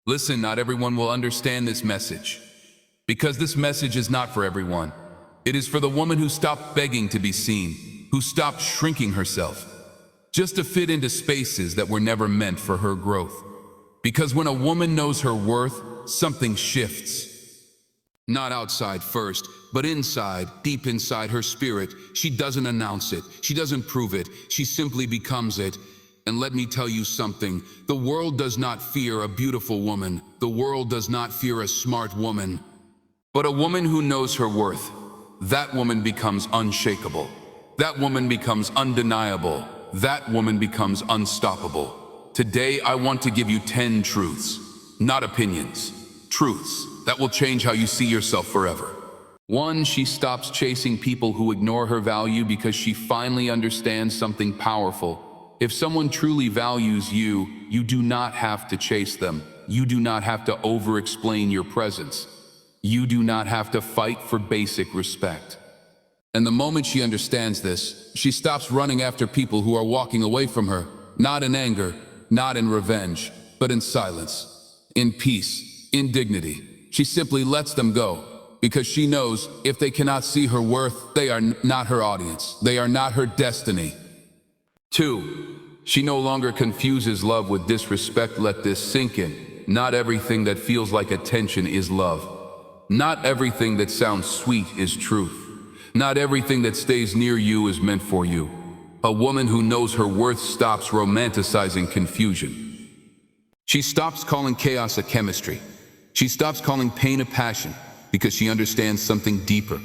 Listen, not everyone will understand this message, because this message is not for everyone. It is for the woman who stopped begging to be seen, who stopped shrinking herself, just to fit into spaces that were never meant for her growth. Because when a woman knows her worth, something shifts. Not outside first, but inside, deep inside her spirit. She doesn't announce it. She doesn't prove it. She simply becomes it. And let me tell you something. The world does not fear a beautiful woman. The world does not fear a smart woman. But a woman who knows her worth, that woman becomes unshakable. That woman becomes undeniable. That woman becomes unstoppable. Today, I want to give you 10 truths, not opinions, truths that will change how you see yourself forever. 1, she stops chasing people who ignore her value because she finally understands something powerful. If someone truly values you, you do not have to chase them. You do not have to over-explain your presence. You do not have to fight for basic respect. And the moment she understands this, she stops running after people who are walking away from her, not in anger, not in revenge, but in silence, in peace, in dignity. She simply lets them go, because she knows if they cannot see her worth, they are not her audience. They are not her destiny. 2, she no longer confuses love with disrespect. Let this sink in. Not everything that feels like attention is love. Not everything that sounds sweet is truth. Not everything that stays near you is meant for you. A woman who knows her worth stops romanticizing confusion. She stops calling chaos a chemistry. She stops calling pain a passion, because she understands something deeper.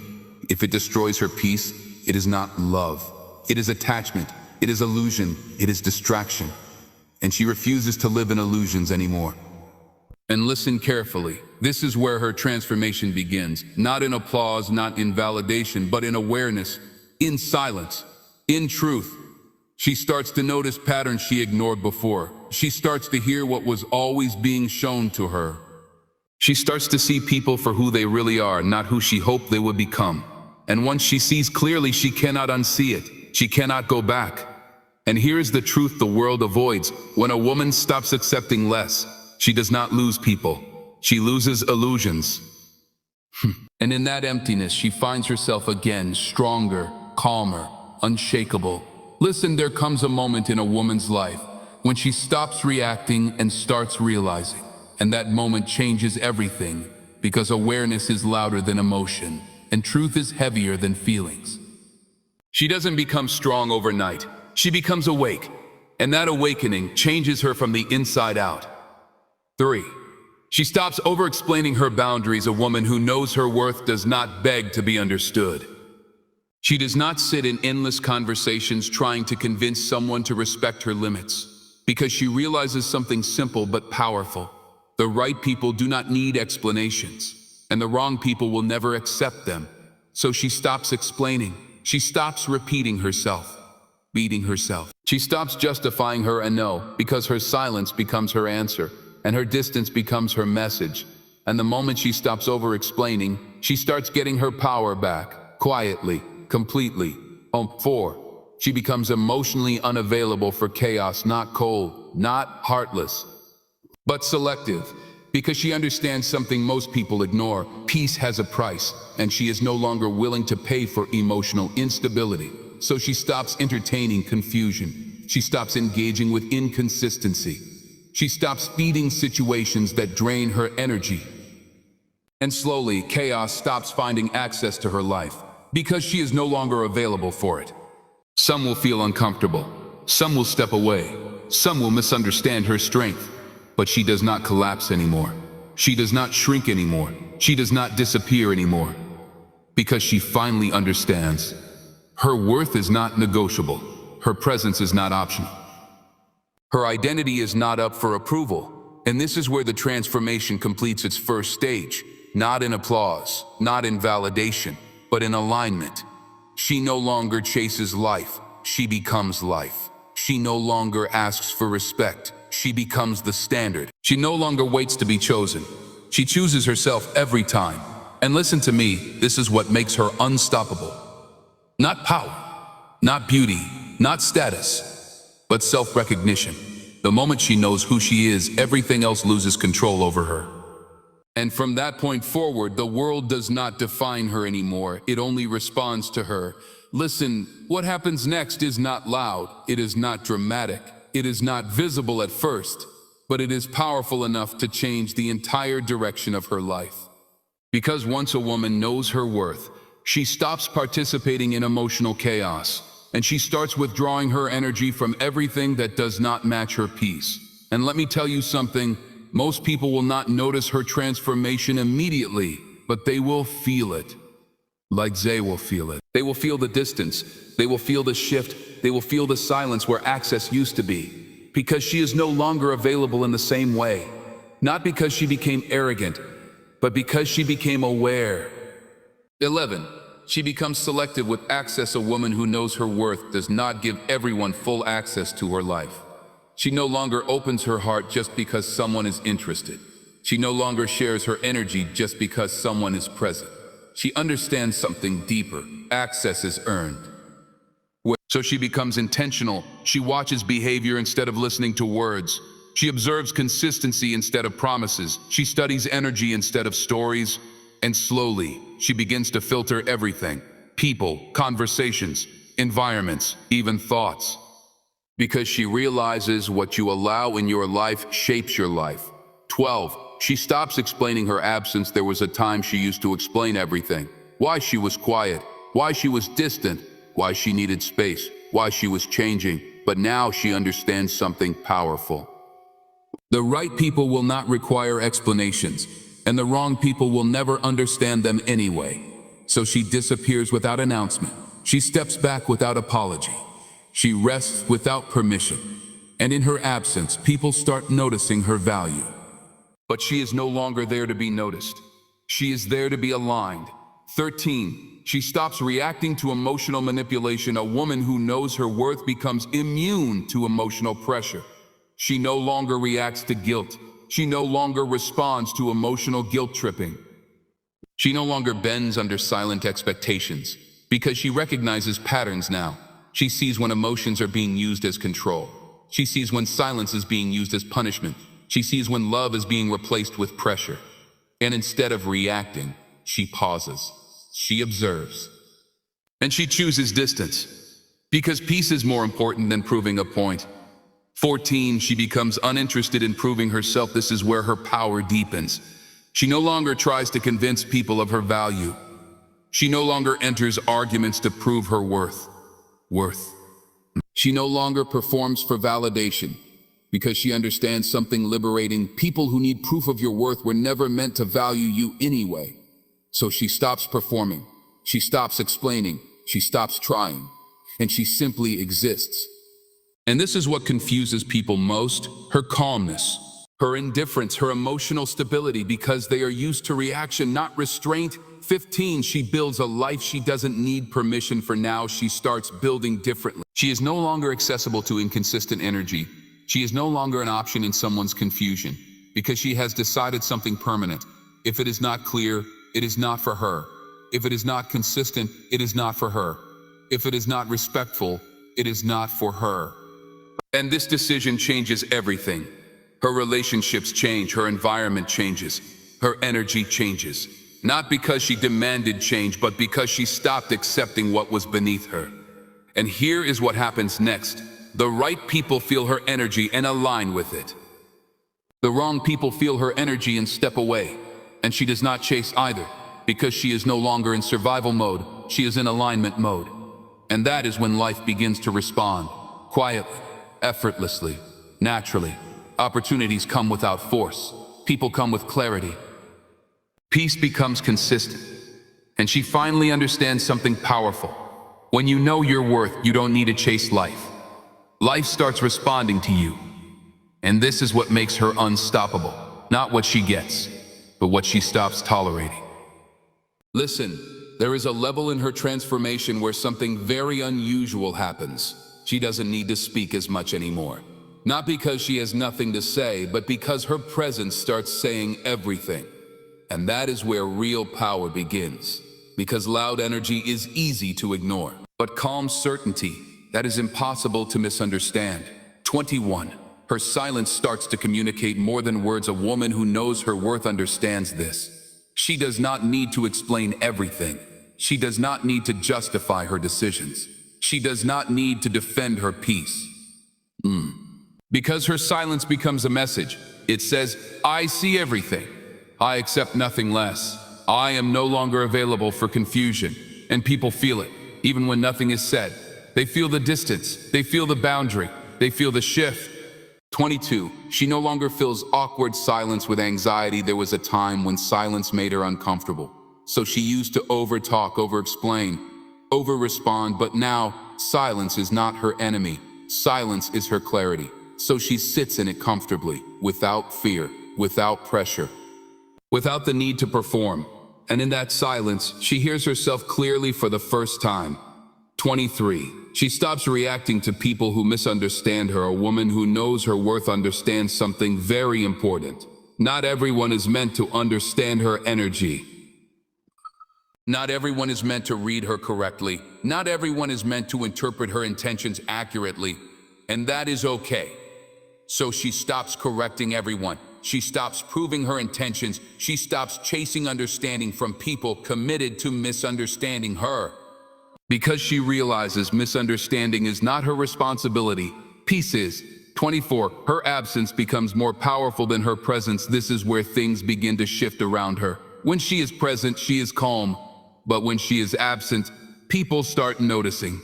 If it destroys her peace, it is not love. It is attachment. It is illusion. It is distraction. And she refuses to live in illusions anymore. And listen carefully. This is where her transformation begins. Not in applause, not in validation, but in awareness, in silence, in truth. She starts to notice patterns she ignored before. She starts to hear what was always being shown to her. She starts to see people for who they really are, not who she hoped they would become. And once she sees clearly, she cannot unsee it. She cannot go back. And here's the truth the world avoids. When a woman stops accepting less, she does not lose people. She loses illusions. And in that emptiness, she finds herself again, stronger, calmer, unshakable. Listen, there comes a moment in a woman's life when she stops reacting and starts realizing. And that moment changes everything, because awareness is louder than emotion, and truth is heavier than feelings. She doesn't become strong overnight. She becomes awake, and that awakening changes her from the inside out. 3, she stops over-explaining her boundaries. A woman who knows her worth does not beg to be understood. She does not sit in endless conversations trying to convince someone to respect her limits, because she realizes something simple but powerful. The right people do not need explanations, and the wrong people will never accept them. So she stops explaining. She stops repeating herself, beating herself. She stops justifying her and no, because her silence becomes her answer, and her distance becomes her message. And the moment she stops over-explaining, she starts getting her power back, quietly, completely. 4, she becomes emotionally unavailable for chaos, not cold, not heartless, but selective, because she understands something most people ignore. Peace has a price, and she is no longer willing to pay for emotional instability. So she stops entertaining confusion. She stops engaging with inconsistency. She stops feeding situations that drain her energy. And slowly, chaos stops finding access to her life, because she is no longer available for it. Some will feel uncomfortable. Some will step away. Some will misunderstand her strength. But she does not collapse anymore. She does not shrink anymore. She does not disappear anymore. Because she finally understands. Her worth is not negotiable. Her presence is not optional. Her identity is not up for approval. And this is where the transformation completes its first stage. Not in applause, not in validation, but in alignment. She no longer chases life. She becomes life. She no longer asks for respect. She becomes the standard. She no longer waits to be chosen. She chooses herself every time. And listen to me, this is what makes her unstoppable. Not power, not beauty, not status, but self-recognition. The moment she knows who she is, everything else loses control over her. And from that point forward, the world does not define her anymore. It only responds to her. Listen, what happens next is not loud. It is not dramatic. It is not visible at first, but it is powerful enough to change the entire direction of her life. Because once a woman knows her worth, she stops participating in emotional chaos, and she starts withdrawing her energy from everything that does not match her peace. And let me tell you something, most people will not notice her transformation immediately, but they will feel it. Like they will feel it. They will feel the distance. They will feel the shift. They will feel the silence where access used to be. Because she is no longer available in the same way. Not because she became arrogant, but because she became aware. 11. She becomes selective with access. A woman who knows her worth does not give everyone full access to her life. She no longer opens her heart just because someone is interested. She no longer shares her energy just because someone is present. She understands something deeper. Access is earned. So she becomes intentional. She watches behavior instead of listening to words. She observes consistency instead of promises. She studies energy instead of stories. And slowly, she begins to filter everything. People, conversations, environments, even thoughts. Because she realizes what you allow in your life shapes your life. 12. She stops explaining her absence. There was a time she used to explain everything. Why she was quiet, why she was distant, why she needed space, why she was changing. But now she understands something powerful. The right people will not require explanations, and the wrong people will never understand them anyway. So she disappears without announcement. She steps back without apology. She rests without permission. And in her absence, people start noticing her value. But she is no longer there to be noticed. She is there to be aligned. 13. She stops reacting to emotional manipulation. A woman who knows her worth becomes immune to emotional pressure. She no longer reacts to guilt. She no longer responds to emotional guilt tripping. She no longer bends under silent expectations because she recognizes patterns now. She sees when emotions are being used as control. She sees when silence is being used as punishment. She sees when love is being replaced with pressure. And instead of reacting, she pauses. She observes. And she chooses distance. Because peace is more important than proving a point. 14. She becomes uninterested in proving herself. This is where her power deepens. She no longer tries to convince people of her value. She no longer enters arguments to prove her worth. She no longer performs for validation. Because she understands something liberating. People who need proof of your worth were never meant to value you anyway. So she stops performing. She stops explaining. She stops trying. And she simply exists. And this is what confuses people most, her calmness, her indifference, her emotional stability, because they are used to reaction, not restraint. 15. She builds a life she doesn't need permission for. Now she starts building differently. She is no longer accessible to inconsistent energy. She is no longer an option in someone's confusion, because she has decided something permanent. If it is not clear, it is not for her. If it is not consistent, it is not for her. If it is not respectful, it is not for her. And this decision changes everything. Her relationships change, her environment changes, her energy changes. Not because she demanded change, but because she stopped accepting what was beneath her. And here is what happens next. The right people feel her energy and align with it. The wrong people feel her energy and step away. And she does not chase either, because she is no longer in survival mode, she is in alignment mode. And that is when life begins to respond, quietly, effortlessly, naturally. Opportunities come without force. People come with clarity. Peace becomes consistent. And she finally understands something powerful. When you know your worth, you don't need to chase life. Life starts responding to you. And this is what makes her unstoppable. Not what she gets, but what she stops tolerating. Listen, there is a level in her transformation where something very unusual happens. She doesn't need to speak as much anymore. Not because she has nothing to say, but because her presence starts saying everything. And that is where real power begins. Because loud energy is easy to ignore. But calm certainty, that is impossible to misunderstand. 21. Her silence starts to communicate more than words. A woman who knows her worth understands this. She does not need to explain everything. She does not need to justify her decisions. She does not need to defend her peace. Because her silence becomes a message. It says, I see everything. I accept nothing less. I am no longer available for confusion. And people feel it, even when nothing is said. They feel the distance. They feel the boundary. They feel the shift. 22. She no longer feels awkward silence with anxiety. There was a time when silence made her uncomfortable. So she used to overtalk, over-explain, over-respond, but now silence is not her enemy. Silence is her clarity. So she sits in it comfortably, without fear, without pressure, without the need to perform. And in that silence, she hears herself clearly for the first time. 23. She stops reacting to people who misunderstand her. A woman who knows her worth understands something very important. Not everyone is meant to understand her energy. Not everyone is meant to read her correctly. Not everyone is meant to interpret her intentions accurately. And that is okay. So she stops correcting everyone. She stops proving her intentions. She stops chasing understanding from people committed to misunderstanding her. Because she realizes misunderstanding is not her responsibility, peace is. 24. Her absence becomes more powerful than her presence. This is where things begin to shift around her. When she is present, she is calm. But when she is absent, people start noticing.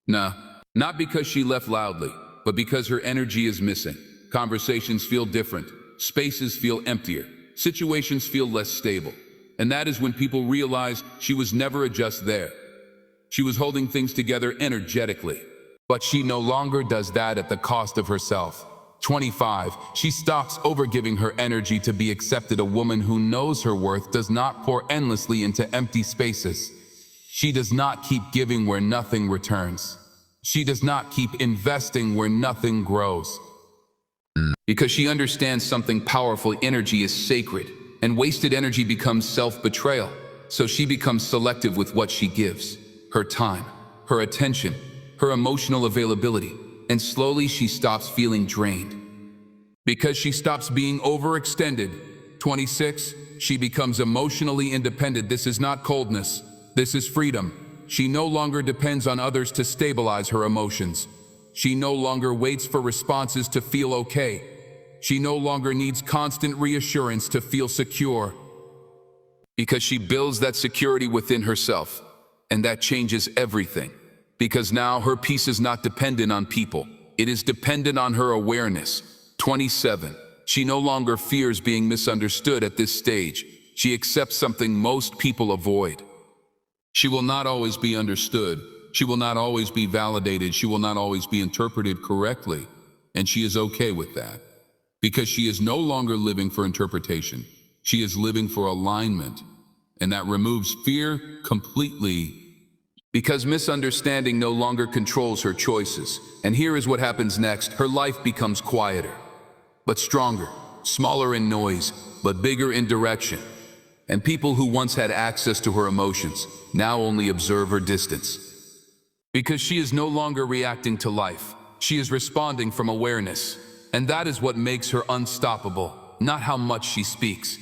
Not because she left loudly, but because her energy is missing. Conversations feel different. Spaces feel emptier. Situations feel less stable. And that is when people realize she was never just there. She was holding things together energetically. But she no longer does that at the cost of herself. 25. She stops overgiving her energy to be accepted. A woman who knows her worth does not pour endlessly into empty spaces. She does not keep giving where nothing returns. She does not keep investing where nothing grows. Because she understands something powerful. Energy is sacred, and wasted energy becomes self-betrayal. So she becomes selective with what she gives. Her time, her attention, her emotional availability, and slowly she stops feeling drained. Because she stops being overextended. 26. She becomes emotionally independent. This is not coldness. This is freedom. She no longer depends on others to stabilize her emotions. She no longer waits for responses to feel okay. She no longer needs constant reassurance to feel secure. Because she builds that security within herself. And that changes everything. Because now her peace is not dependent on people. It is dependent on her awareness. 27. She no longer fears being misunderstood at this stage. She accepts something most people avoid. She will not always be understood. She will not always be validated. She will not always be interpreted correctly. And she is okay with that. Because she is no longer living for interpretation. She is living for alignment. And that removes fear completely. Because misunderstanding no longer controls her choices. And here is what happens next. Her life becomes quieter, but stronger, smaller in noise, but bigger in direction. And people who once had access to her emotions now only observe her distance. Because she is no longer reacting to life. She is responding from awareness. And that is what makes her unstoppable. Not how much she speaks,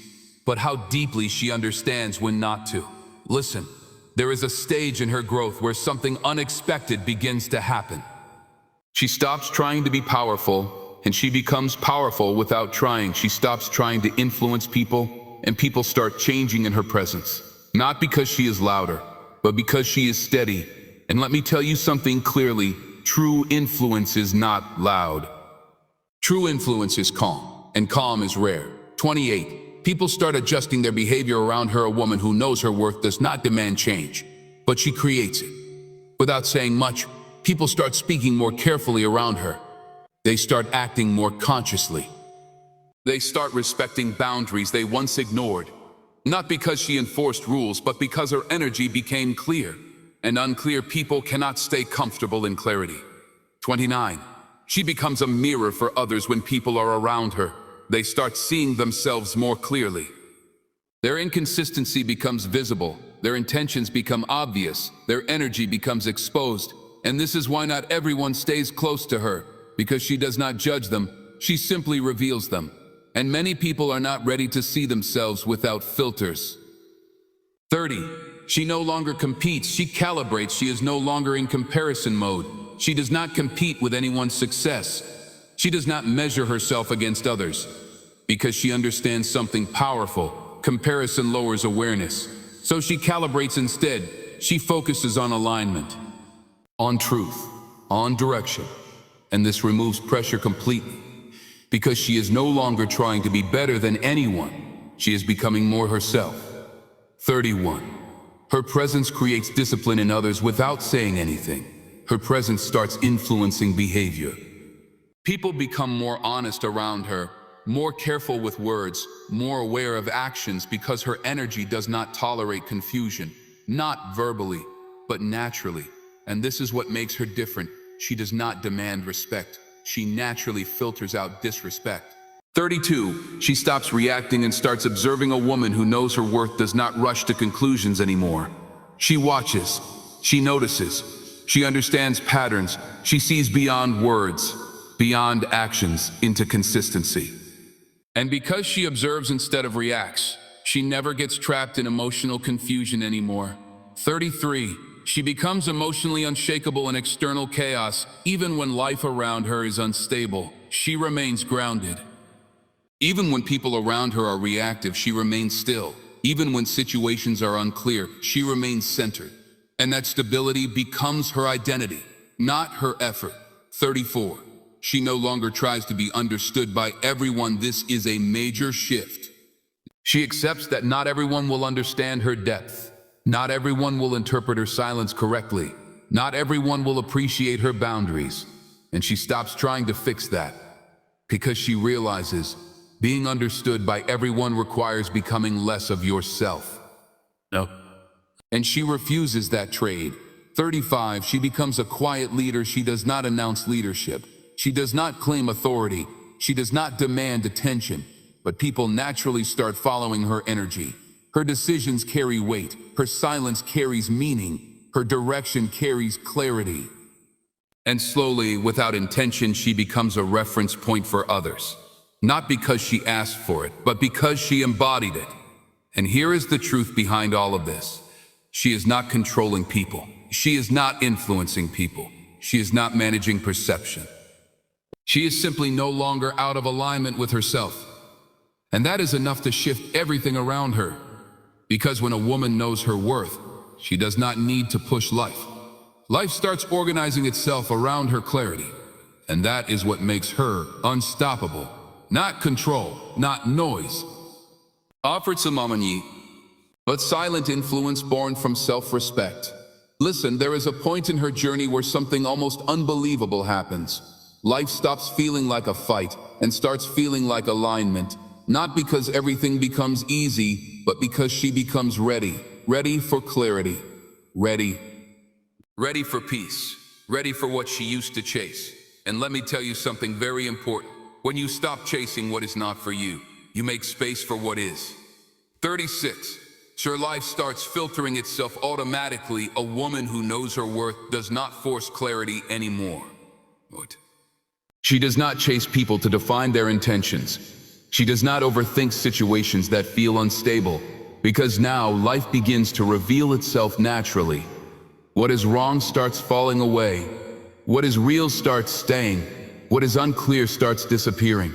but how deeply she understands when not to. Listen, there is a stage in her growth where something unexpected begins to happen. She stops trying to be powerful, and she becomes powerful without trying. She stops trying to influence people, and people start changing in her presence. Not because she is louder, but because she is steady. And let me tell you something clearly, true influence is not loud. True influence is calm, and calm is rare. 28. People start adjusting their behavior around her. A woman who knows her worth does not demand change, but she creates it. Without saying much, people start speaking more carefully around her. They start acting more consciously. They start respecting boundaries they once ignored. Not because she enforced rules, but because her energy became clear. And unclear people cannot stay comfortable in clarity. 29. She becomes a mirror for others when people are around her. They start seeing themselves more clearly. Their inconsistency becomes visible. Their intentions become obvious. Their energy becomes exposed. And this is why not everyone stays close to her, because she does not judge them. she simply reveals them. And many people are not ready to see themselves without filters. 30. She no longer competes, she calibrates. She is no longer in comparison mode. She does not compete with anyone's success. She does not measure herself against others. Because she understands something powerful: comparison lowers awareness. So she calibrates instead. She focuses on alignment, on truth, on direction. And this removes pressure completely. Because she is no longer trying to be better than anyone. She is becoming more herself. 31. Her presence creates discipline in others without saying anything. Her presence starts influencing behavior. People become more honest around her, more careful with words, more aware of actions, because her energy does not tolerate confusion, not verbally, but naturally. And this is what makes her different. She does not demand respect. She naturally filters out disrespect. 32. She stops reacting and starts observing. A woman who knows her worth does not rush to conclusions anymore. She watches, she notices, she understands patterns, she sees beyond words, beyond actions, into consistency. And because she observes instead of reacts, she never gets trapped in emotional confusion anymore. 33. She becomes emotionally unshakable in external chaos. Even when life around her is unstable, she remains grounded. Even when people around her are reactive, she remains still. Even when situations are unclear, she remains centered. And that stability becomes her identity, not her effort. 34. She no longer tries to be understood by everyone. This is a major shift. She accepts that not everyone will understand her depth. Not everyone will interpret her silence correctly. Not everyone will appreciate her boundaries. And she stops trying to fix that, because she realizes being understood by everyone requires becoming less of yourself. No. And she refuses that trade. 35. She becomes a quiet leader. She does not announce leadership. She does not claim authority. She does not demand attention. But people naturally start following her energy. Her decisions carry weight. Her silence carries meaning. Her direction carries clarity. And slowly, without intention, she becomes a reference point for others. Not because she asked for it, but because she embodied it. And here is the truth behind all of this. She is not controlling people. She is not influencing people. She is not managing perception. She is simply no longer out of alignment with herself. And that is enough to shift everything around her. Because when a woman knows her worth, she does not need to push life. Life starts organizing itself around her clarity. And that is what makes her unstoppable. Not control, not noise. Offered some harmony, but silent influence born from self-respect. Listen, there is a point in her journey where something almost unbelievable happens. Life stops feeling like a fight and starts feeling like alignment. Not because everything becomes easy, but because she becomes ready. Ready for clarity. Ready for peace. Ready for what she used to chase. And let me tell you something very important. When you stop chasing what is not for you, you make space for what is. 36. Her life starts filtering itself automatically. A woman who knows her worth does not force clarity anymore. She does not chase people to define their intentions. She does not overthink situations that feel unstable, because now life begins to reveal itself naturally. What is wrong starts falling away. What is real starts staying. What is unclear starts disappearing.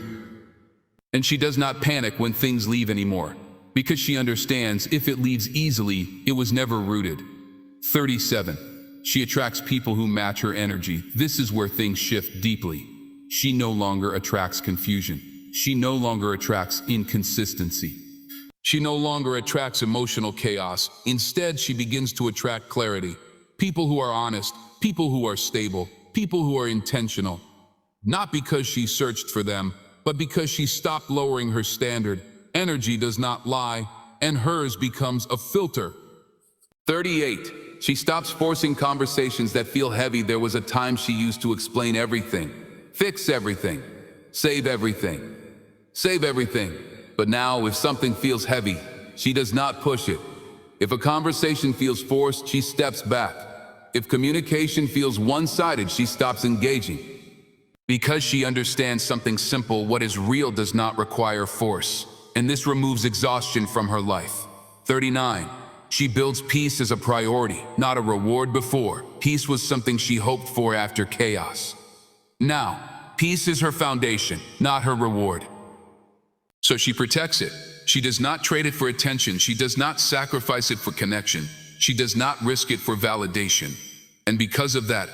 And she does not panic when things leave anymore, because she understands if it leaves easily, it was never rooted. 37. She attracts people who match her energy. This is where things shift deeply. She no longer attracts confusion. She no longer attracts inconsistency. She no longer attracts emotional chaos. Instead, she begins to attract clarity. People who are honest, people who are stable, people who are intentional. Not because she searched for them, but because she stopped lowering her standard. Energy does not lie, and hers becomes a filter. 38. She stops forcing conversations that feel heavy. There was a time she used to explain everything, fix everything, save everything. But now, if something feels heavy, she does not push it. If a conversation feels forced, she steps back. If communication feels one-sided, she stops engaging. Because she understands something simple, what is real does not require force, and this removes exhaustion from her life. 39. She builds peace as a priority, not a reward before. Peace was something she hoped for after chaos. Now, peace is her foundation, not her reward. So she protects it. She does not trade it for attention. She does not sacrifice it for connection. She does not risk it for validation. And because of that,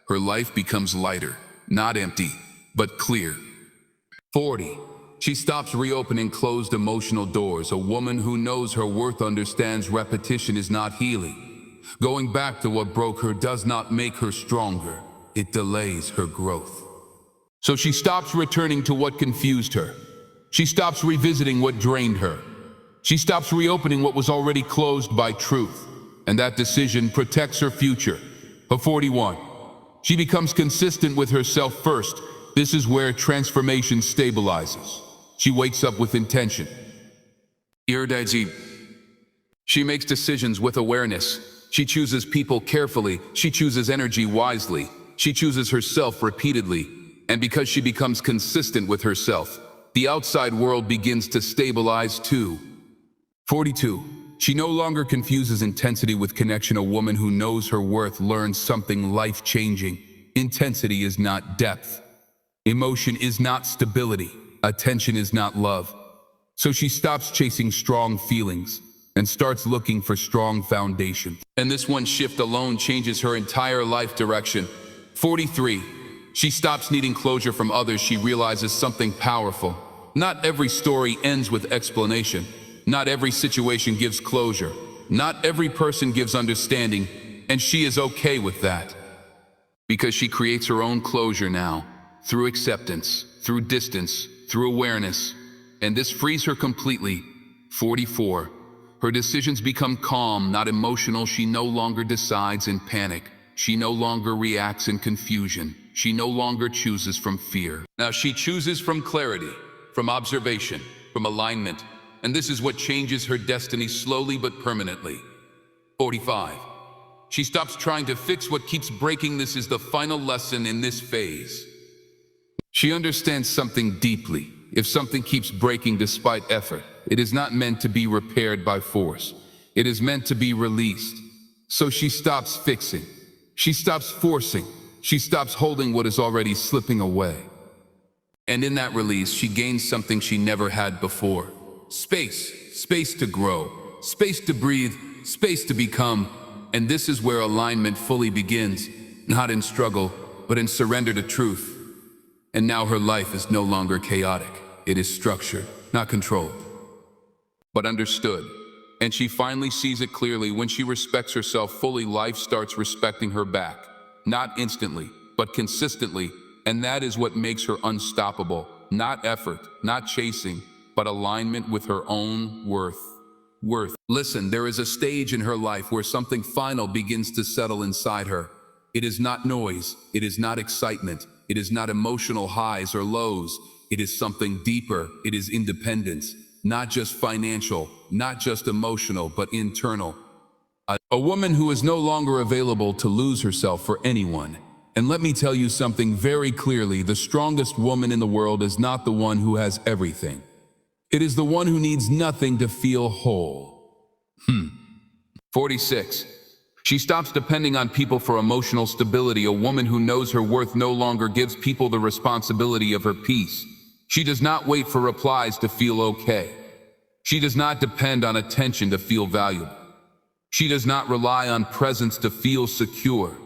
her life becomes lighter, not empty, but clear. 40. She stops reopening closed emotional doors. A woman who knows her worth understands repetition is not healing. Going back to what broke her does not make her stronger. It delays her growth. So she stops returning to what confused her. She stops revisiting what drained her. She stops reopening what was already closed by truth. And that decision protects her future. 41. She becomes consistent with herself first. This is where transformation stabilizes. She wakes up with intention. She makes decisions with awareness. She chooses people carefully. She chooses energy wisely. She chooses herself repeatedly. And because she becomes consistent with herself, the outside world begins to stabilize too. 42. She no longer confuses intensity with connection. A woman who knows her worth learns something life-changing. Intensity is not depth. Emotion is not stability. Attention is not love. So she stops chasing strong feelings and starts looking for strong foundation. And this one shift alone changes her entire life direction. 43. She stops needing closure from others. She realizes something powerful. Not every story ends with explanation. Not every situation gives closure. Not every person gives understanding, and she is okay with that. Because she creates her own closure now, through acceptance, through distance, through awareness, and this frees her completely. 44. Her decisions become calm, not emotional. She no longer decides in panic. She no longer reacts in confusion. She no longer chooses from fear. Now she chooses from clarity, from observation, from alignment, and this is what changes her destiny slowly but permanently. 45. She stops trying to fix what keeps breaking. This is the final lesson in this phase. She understands something deeply. If something keeps breaking despite effort, it is not meant to be repaired by force. It is meant to be released. So she stops fixing. She stops forcing. She stops holding what is already slipping away. And in that release, she gains something she never had before. Space. Space to grow. Space to breathe. Space to become. And this is where alignment fully begins. Not in struggle, but in surrender to truth. And now her life is no longer chaotic. It is structured, not controlled, but understood. And she finally sees it clearly. When she respects herself fully, life starts respecting her back. Not instantly, but consistently. And that is what makes her unstoppable. Not effort, not chasing, but alignment with her own worth. Listen, there is a stage in her life where something final begins to settle inside her. It is not noise. It is not excitement. It is not emotional highs or lows. It is something deeper. It is independence. Not just financial, not just emotional, but internal. A woman who is no longer available to lose herself for anyone. And let me tell you something very clearly, the strongest woman in the world is not the one who has everything. It is the one who needs nothing to feel whole. 46. She stops depending on people for emotional stability. A woman who knows her worth no longer gives people the responsibility of her peace. She does not wait for replies to feel okay. She does not depend on attention to feel valuable. She does not rely on presence to feel secure.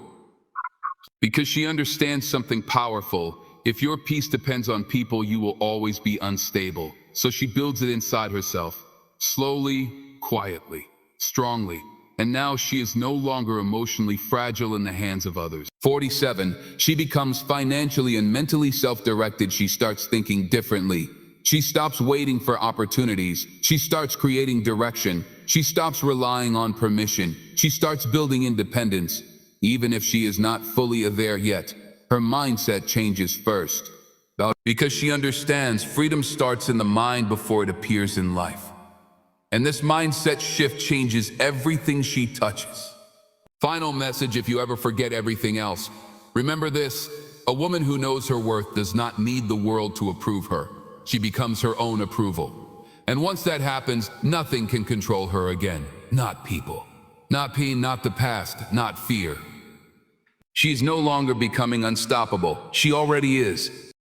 Because she understands something powerful. If your peace depends on people, you will always be unstable. So she builds it inside herself, slowly, quietly, strongly. And now she is no longer emotionally fragile in the hands of others. 47. She becomes financially and mentally self-directed. She starts thinking differently. She stops waiting for opportunities. She starts creating direction. She stops relying on permission. She starts building independence. Even if she is not fully there yet, her mindset changes first. Because she understands freedom starts in the mind before it appears in life. And this mindset shift changes everything she touches. Final message: if you ever forget everything else, remember this: A woman who knows her worth does not need the world to approve her. She becomes her own approval. And once that happens, nothing can control her again. Not people. Not pain, not the past, not fear. She is no longer becoming unstoppable. She already is.